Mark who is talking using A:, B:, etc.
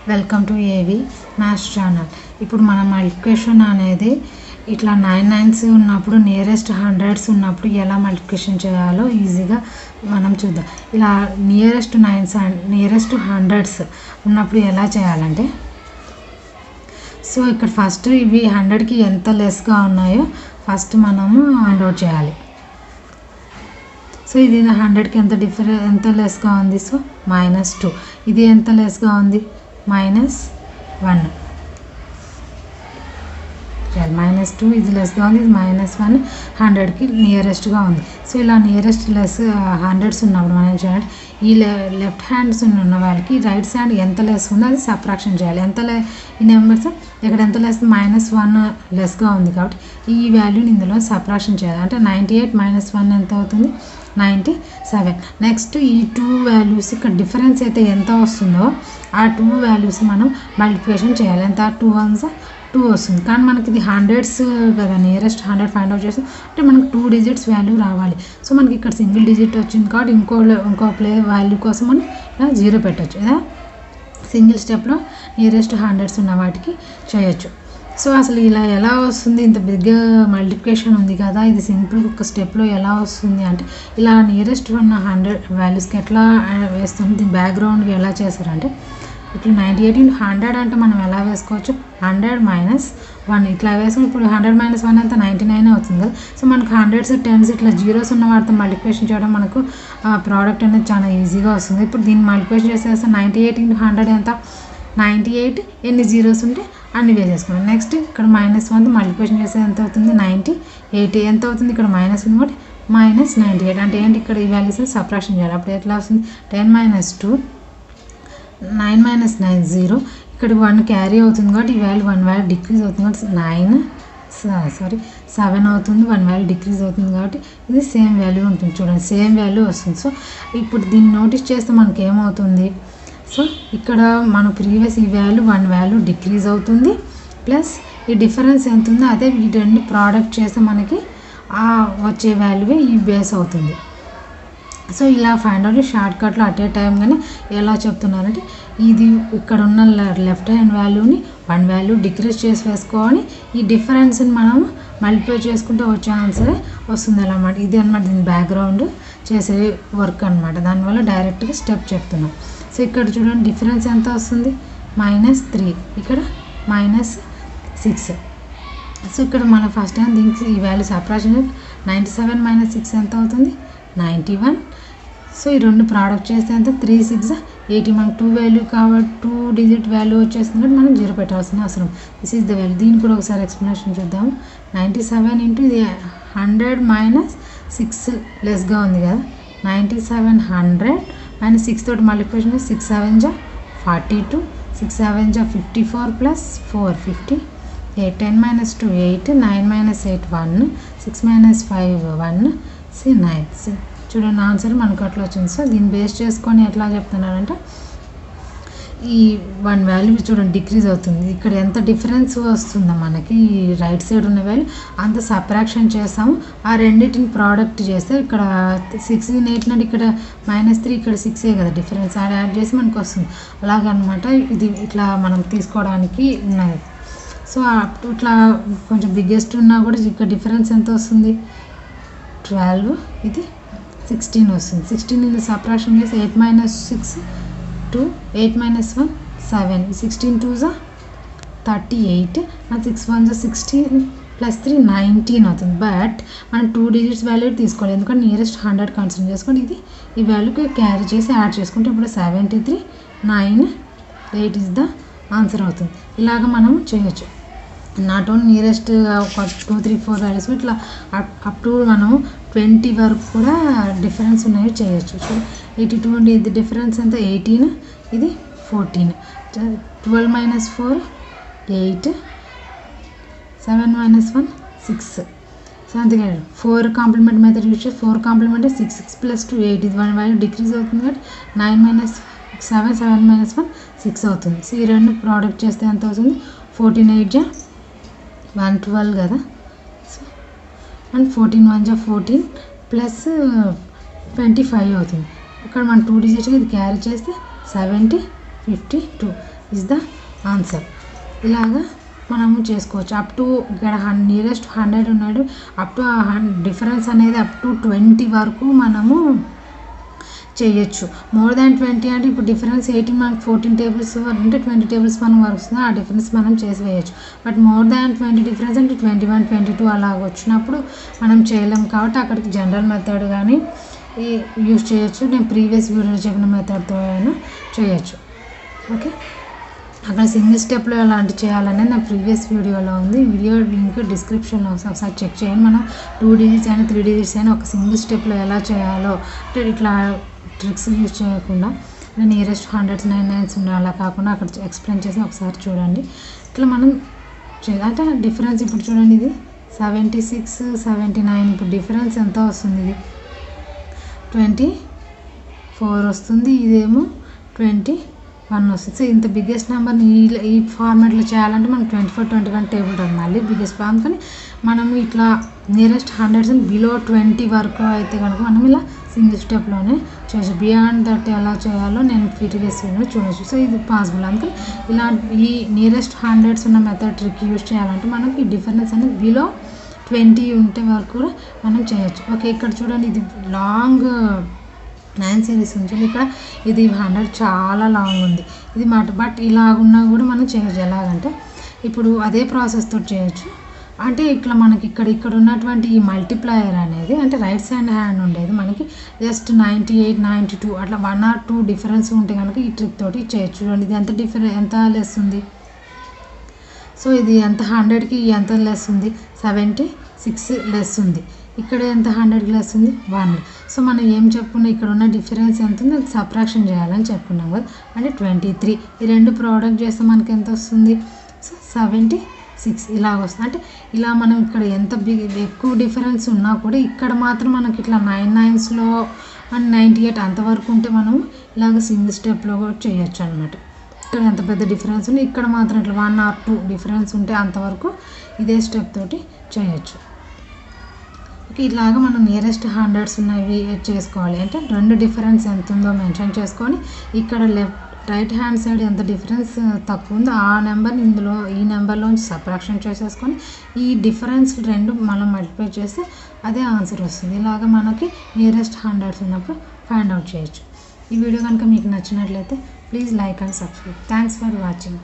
A: Welcome to ఏవి maths channel. ఇప్పుడు మనం మల్టిప్లికేషన్ అనేది ఇట్లా 9 9s ఉన్నప్పుడు నియరెస్ట్ హండ్రెడ్స్ ఉన్నప్పుడు ఎలా మల్టిప్లికేషన్ చేయాలో ఈజీగా మనం చూద్దాం. ఇలా నియరెస్ట్ 9s నియరెస్ట్ హండ్రెడ్స్ ఉన్నప్పుడు ఎలా చేయాలంటే, సో ఇక్కడ ఫస్ట్ ఇవి 100కి ఎంత లెస్గా ఉన్నాయో ఫస్ట్ మనము ఫైండ్ అవుట్ చేయాలి. సో ఇది 100కి ఎంత లెస్గా ఉంది, సో -2. ఇది ఎంత లెస్గా ఉంది, -1. -2 ఇది లెస్గా ఉంది, ఇది -1 100కి నియరెస్ట్గా ఉంది. సో ఇలా నియరెస్ట్ లెస్ హండ్రెడ్స్ ఉన్నప్పుడు మనం చేయాలి, ఈ లెఫ్ట్ హ్యాండ్స్ ఉన్న వాళ్ళకి రైట్ హ్యాండ్ ఎంత లెస్ ఉందో అది సబ్ట్రాక్షన్ చేయాలి. ఈ నెంబర్స్ ఇక్కడ ఎంత లెస్, -1 లెస్గా ఉంది కాబట్టి ఈ వాల్యూని ఇందులో సబ్ట్రాక్షన్ చేయాలి. అంటే 98 - 1 ఎంత అవుతుంది, 97. నెక్స్ట్ ఈ 2 వాల్యూస్ ఇక్కడ డిఫరెన్స్ అయితే ఎంత వస్తుందో ఆ 2 వాల్యూస్ మనం మల్టిప్లికేషన్ చేయాలి. ఎంత, 2 1s 2 వస్తుంది. కానీ మనకి ఇది హండ్రెడ్స్ కదా, నియరెస్ట్ 100 ఫైండ్ అవుట్ చేస్తాం అంటే మనకు 2 డిజిట్స్ వాల్యూ రావాలి. సో మనకి ఇక్కడ సింగిల్ డిజిట్ వచ్చింది కాబట్టి ఇంకో వాల్యూ కోసం మనం ఇలా 0 పెట్టచ్చు. ఇలా సింగిల్ స్టెప్లో నియరెస్ట్ హండ్రెడ్స్ ఉన్న వాటికి చేయొచ్చు. సో అసలు ఇలా ఎలా వస్తుంది, ఇంత బిగ్ మల్టిప్లికేషన్ ఉంది కదా, ఇది సింపుల్ ఒక స్టెప్లో ఎలా వస్తుంది అంటే, ఇలా నియరెస్ట్ ఉన్న 100 వాల్యూస్కి ఎట్లా వేస్తుంది, దీని బ్యాక్గ్రౌండ్కి ఎలా చేస్తారంటే, ఇట్లా 98 × 100 అంటే మనం ఎలా వేసుకోవచ్చు, 100 - 1 ఇట్లా వేసుకుని ఇప్పుడు 100 - 1 అంతా 99 అవుతుంది కదా. సో మనకు 100s 10s ఇట్లా జీరోస్ ఉన్న వాటితో మల్టిప్లికేషన్ చేయడం మనకు ప్రోడక్ట్ అనేది చాలా ఈజీగా వస్తుంది. ఇప్పుడు దీన్ని మల్టిప్లికేషన్ చేసేస్తే 98 × 100 ఎంత, 98 ఎన్ని జీరోస్ ఉంటే అన్ని వేసేసుకున్నాం. నెక్స్ట్ ఇక్కడ -1 మల్టిప్లికేషన్ చేస్తే ఎంత అవుతుంది, 98 ఎంత అవుతుంది, ఇక్కడ మైనస్ ఉంది కాబట్టి -98 అంటే ఏంటి, ఇక్కడ ఈ వాల్యూస్ సబ్ట్రాక్షన్ చేయాలి. అప్పుడు ఎట్లా వస్తుంది, 10 - 2 9 - 9 0. ఇక్కడ 1 క్యారీ అవుతుంది కాబట్టి ఈ వాల్యూ 1 వాల్యూ డిక్రీజ్ అవుతుంది కాబట్టి 7 అవుతుంది, 1 వాల్యూ డిక్రీజ్ అవుతుంది కాబట్టి ఇది సేమ్ వాల్యూ ఉంటుంది. చూడండి సేమ్ వాల్యూ వస్తుంది. సో ఇప్పుడు దీన్ని నోటీస్ చేస్తే మనకి ఏమవుతుంది, సో ఇక్కడ మన ప్రీవియస్ ఈ వాల్యూ 1 వాల్యూ డిక్రీజ్ అవుతుంది, ప్లస్ ఈ డిఫరెన్స్ ఎంత ఉందో అదే ఈ రెండు ప్రోడక్ట్ చేస్తే మనకి వచ్చే వాల్యూవే ఈ బేస్ అవుతుంది. సో ఇలా ఫైండ్ అవుట్ షార్ట్ కట్లో అట్ ఏ టైం కానీ ఎలా చెప్తున్నారంటే, ఇది ఇక్కడ ఉన్న లెఫ్ట్ హ్యాండ్ వాల్యూని 1 వాల్యూ డిక్రీజ్ చేసి వేసుకోవాలి, ఈ డిఫరెన్స్ని మనం మల్టిప్లై చేసుకుంటే వచ్చే ఆన్సరే వస్తుంది అన్నమాట. ఇది అనమాట దీని బ్యాక్గ్రౌండ్ చేసే వర్క్ అనమాట. దానివల్ల డైరెక్ట్గా స్టెప్ చెప్తున్నాం. సో ఇక్కడ చూడండి డిఫరెన్స్ ఎంత వస్తుంది, -3, ఇక్కడ -6. సో ఇక్కడ మన ఫస్ట్ టైం దీనికి ఈ వాల్యూ సబ్ట్రాక్షన్ 97 - 6 ఎంత అవుతుంది, 91. సో ఈ రెండు ప్రోడక్ట్ చేస్తే ఎంత, 3 6 80. మనకు 2 వాల్యూ కాబట్టి 2 డిజిట్ వాల్యూ వచ్చేస్తుంది కాబట్టి మనం 0 పెట్టాల్సిన అవసరం. This is the value. దీనికి కూడా ఒకసారి ఎక్స్ప్లెనేషన్ చూద్దాం. 97 × ఇది 100 - 6 లెస్గా ఉంది కదా, 97 100 - 6 తోటి మల్టిప్లికేషన్ 6 7 42, 6 7 54 + 4 50, 8 10 - 2 8, 9 - 8 1, 6 - 5 1, 9. చూడండి ఆన్సర్ మనకు అట్లా వచ్చింది. సో దీన్ని బేస్ చేసుకొని ఎట్లా చెప్తున్నారంటే, ఈ 1 వాల్యూ చూడండి డిక్రీజ్ అవుతుంది, ఇక్కడ ఎంత డిఫరెన్స్ వస్తుందో మనకి ఈ రైట్ సైడ్ ఉన్న వాల్యూ అంత సబ్ట్రాక్షన్ చేస్తాము. ఆ రెండింటిని ప్రోడక్ట్ చేస్తే ఇక్కడ 6 8 అంటే ఇక్కడ -3 ఇక్కడ 6 కదా డిఫరెన్స్, యాడ్ చేసి మనకు వస్తుంది. అలాగనమాట ఇది ఇట్లా మనం తీసుకోవడానికి ఉన్నది. సో ఇట్లా కొంచెం బిగ్గెస్ట్ ఉన్నా కూడా ఇక్కడ డిఫరెన్స్ ఎంత వస్తుంది, 12, ఇది 16 వస్తుంది. 16 ఇది సబ్ట్రాక్షన్ చేసి 8 - 6 2, 8 - 1 7, 16 2s 38, 6 1s 16 + 3 19 అవుతుంది. బట్ మనం 2 డిజిట్స్ వాల్యూ తీసుకోవాలి, ఎందుకంటే నియరెస్ట్ 100 కన్సిడర్ చేసుకొని ఇది ఈ వాల్యూకి క్యారీ చేసి యాడ్ చేసుకుంటే ఇప్పుడు 73 9 8 ఇస్ ద ఆన్సర్ అవుతుంది. ఇలాగ మనం చేయొచ్చు. నాట్ ఓన్లీ నియరెస్ట్ ఒక 2 3 4 వాల్యూస్ ఇట్లా అప్ టు మనం 20 వరకు కూడా డిఫరెన్స్ ఉన్నవి చేయొచ్చు. 82 అండి, ఇది డిఫరెన్స్ ఎంత, 18, ఇది 14, 12 - 4 8, 7 - 1 6. సో అందుకే 4 కాంప్లిమెంట్ మెథడ్ యూజ్ చేసి 4 కాంప్లిమెంట్ 6 6 + 2 8, ఇది 1 వాల్యూ డిక్రీజ్ అవుతుంది కాబట్టి 9 - 7 7 - 1 6 అవుతుంది. సో ఈ రెండు ప్రోడక్ట్ చేస్తే ఎంత అవుతుంది, 14 8 112 కదా. సో 14 1 14 ప్లస్ 25 అవుతుంది. ఇక్కడ మనం 2 డిజిట్స్ ఇది క్యారీ చేస్తే 70 52 ఇస్ ద ఆన్సర్. ఇలాగా మనము చేసుకోవచ్చు. అప్ టు ఇక్కడ నియరెస్ట్ 100 ఉన్నాడు, అప్ టు డిఫరెన్స్ అనేది అప్ టు 20 వరకు మనము చేయొచ్చు. మోర్ దాన్ 20 అంటే ఇప్పుడు డిఫరెన్స్ 18 మనకు 14 టేబుల్స్ అంటే 20 టేబుల్స్ మనం వస్తుంది, ఆ డిఫరెన్స్ మనం చేసి వేయచ్చు. బట్ మోర్ దాన్ 20 డిఫరెన్స్ అంటే 21, 22 అలాగ వచ్చినప్పుడు మనం చేయలేం. కాబట్టి అక్కడికి జనరల్ మెథడ్ కానీ యూజ్ చేయొచ్చు. నేను ప్రీవియస్ వీడియోలో చెప్పిన మెథడ్తో అయినా చేయొచ్చు. ఓకే, అక్కడ సింగిల్ స్టెప్లో ఎలాంటి చేయాలనేది నా ప్రీవియస్ వీడియోలో ఉంది. వీడియో లింక్ డిస్క్రిప్షన్లో ఒకసారి చెక్ చేయండి. మనం 2 డిజిట్స్ అయినా 3 డిజిట్స్ అయినా ఒక సింగిల్ స్టెప్లో ఎలా చేయాలో, అంటే ఇట్లా ట్రిక్స్ యూజ్ చేయకుండా నియరెస్ట్ 100s 99s ఉండే అలా కాకుండా అక్కడ ఎక్స్ప్లెయిన్ చేసి ఒకసారి చూడండి. ఇట్లా మనం అంటే డిఫరెన్స్ ఇప్పుడు చూడండి, ఇది 76, 79. ఇప్పుడు డిఫరెన్స్ ఎంత వస్తుంది? ఇది 24 వస్తుంది, ఇదేమో 21 వస్తుంది. సో ఇంత బిగ్గెస్ట్ నెంబర్ని ఈ ఫార్మాట్లో చేయాలంటే మనం 24, 21 టేబుల్ ఉంటుంది మళ్ళీ బిగ్గెస్ట్ ఫార్మ్. కానీ మనం ఇట్లా నియరెస్ట్ 100s బిలో 20 వరకు అయితే కనుక మనం ఇలా సింగిల్ స్టెప్లోనే చేయొచ్చు. బియాండ్ దట్ ఎలా చేయాలో నేను ప్రీవియస్ వీడియోలో చూడొచ్చు. సో ఇది పాసిబుల్. అందుకని ఇలా ఈ నియరెస్ట్ 100s ఉన్న మెథడ్ ట్రిక్ యూజ్ చేయాలంటే మనకి డిఫరెన్స్ అనేది బిలో 20 ఉంటే వరకు కూడా మనం చేయొచ్చు. ఓకే, ఇక్కడ చూడండి, ఇది లాంగ్ 9 సిరీస్ ఉంటుంది. ఇక్కడ ఇది 100 చాలా లాంగ్ ఉంది ఇది మాట. బట్ ఇలాగున్నా కూడా మనం చేయొచ్చు. ఎలాగంటే ఇప్పుడు అదే ప్రాసెస్ తోటి చేయొచ్చు. అంటే ఇట్లా మనకి ఇక్కడ ఉన్నటువంటి ఈ మల్టిప్లయర్ అనేది అంటే రైట్ సైడ్ హ్యాండ్ ఉండేది మనకి జస్ట్ 98, 92 అట్లా 1 or 2 డిఫరెన్స్ ఉంటే కనుక ఈ ట్రిక్ తోటి చేయొచ్చు. చూడండి, ఇది ఎంత లెస్ ఉంది. సో ఇది ఎంత 100కి ఎంత లెస్ ఉంది? 76 లెస్ ఉంది. ఇక్కడ ఎంత 100కి లెస్ ఉంది? 100. సో మనం ఏం చెప్పుకున్నాం, ఇక్కడ ఉన్న డిఫరెన్స్ ఎంత ఉంది అది సబ్ట్రాక్షన్ చేయాలని చెప్పుకున్నాం కదా, అంటే 23. ఈ రెండు ప్రోడక్ట్ చేస్తే మనకి ఎంత వస్తుంది? సో 76 ఇలాగ వస్తుంది. అంటే ఇలా మనం ఇక్కడ ఎంత ఎక్కువ డిఫరెన్స్ ఉన్నా కూడా ఇక్కడ మాత్రం మనకి ఇట్లా 99sలో అండ్ 98 అంతవరకు ఉంటే మనం ఇలాగ సింగిల్ స్టెప్లో కూడా చేయొచ్చు అనమాట. ఇక్కడ ఎంత పెద్ద డిఫరెన్స్ ఉంది, ఇక్కడ మాత్రం ఇట్లా 1 or 2 డిఫరెన్స్ ఉంటే అంతవరకు ఇదే స్టెప్ తోటి చేయొచ్చు. ఓకే, ఇలాగా మనం నియరెస్ట్ 100s ఉన్నవి చేసుకోవాలి. అంటే 2 డిఫరెన్స్ ఎంత ఉందో మెన్షన్ చేసుకొని ఇక్కడ రైట్ హ్యాండ్ సైడ్ ఎంత డిఫరెన్స్ తక్కువ ఉందో ఆ నెంబర్ని ఇందులో ఈ నెంబర్లోంచి సబ్ట్రాక్షన్ చేసేసుకొని ఈ డిఫరెన్స్ 2 మనం మల్టిప్లై చేస్తే అదే ఆన్సర్ వస్తుంది. ఇలాగ మనకి నియరెస్ట్ 100s ఉన్నప్పుడు ఫైండ్ అవుట్ చేయొచ్చు. ఈ వీడియో కనుక మీకు నచ్చినట్లయితే please like and subscribe. Thanks for watching.